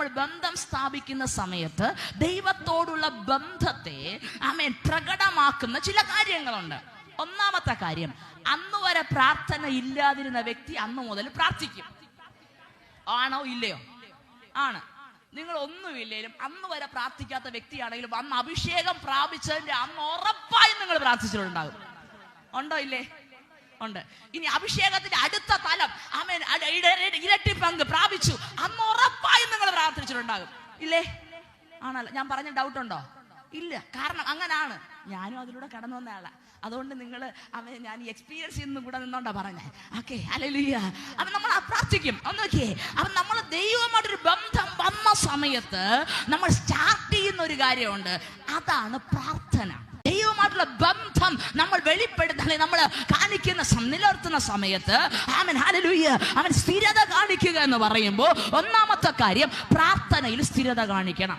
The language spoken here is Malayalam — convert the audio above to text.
നമ്മൾ ബന്ധം സ്ഥാപിക്കുന്ന സമയത്ത് ദൈവത്തോടുള്ള ബന്ധത്തെ പ്രകടമാക്കുന്ന ചില കാര്യങ്ങളുണ്ട്. ഒന്നാമത്തെ കാര്യം, അന്ന് വരെ പ്രാർത്ഥന ഇല്ലാതിരുന്ന വ്യക്തി അന്ന് മുതൽ പ്രാർത്ഥിക്കും. ആണോ ഇല്ലയോ? ആണ്. നിങ്ങൾ ഒന്നുമില്ലേലും അന്ന് വരെ പ്രാർത്ഥിക്കാത്ത വ്യക്തിയാണെങ്കിലും അന്ന് അഭിഷേകം പ്രാപിച്ചതിന്റെ അന്ന് ഉറപ്പായും നിങ്ങൾ പ്രാർത്ഥിച്ചിട്ടുണ്ടാകും. ഉണ്ടോ ഇല്ലേ? ഉണ്ട്. ഇനി അഭിഷേകത്തിന്റെ അടുത്ത തലം ഇരട്ടി പങ്ക് പ്രാപിച്ചു, അന്ന് ഉറപ്പായും നിങ്ങൾ പ്രാർത്ഥിച്ചിട്ടുണ്ടാകും. ഇല്ലേ? ആണല്ലോ. ഞാൻ പറഞ്ഞ ഡൗട്ട് ഉണ്ടോ? ഇല്ല. കാരണം അങ്ങനാണ്. ഞാനും അതിലൂടെ കടന്നു വന്ന ആളാ. അതുകൊണ്ട് നിങ്ങൾ ഞാൻ ഈ എക്സ്പീരിയൻസ് ചെയ്യുന്ന കൂടെ നിന്നോണ്ടാ പറഞ്ഞേ. Okay, hallelujah. അപ്പൊ നമ്മൾ പ്രാർത്ഥിക്കും. ഒന്നോക്കേ, അപ്പൊ നമ്മൾ ദൈവമായിട്ടൊരു ബന്ധം വന്ന സമയത്ത് നമ്മൾ സ്റ്റാർട്ട് ചെയ്യുന്ന ഒരു കാര്യമുണ്ട്, അതാണ് പ്രാർത്ഥന. ദൈവമായിട്ടുള്ള ബന്ധം നമ്മൾ വെളിപ്പെടുത്താൻ നമ്മൾ കാണിക്കുന്ന നിലനിർത്തുന്ന സമയത്ത് ഹല്ലേലൂയ, അവൻ സ്ഥിരത കാണിക്കുക എന്ന് പറയുമ്പോൾ ഒന്നാമത്തെ കാര്യം പ്രാർത്ഥനയിൽ സ്ഥിരത കാണിക്കണം.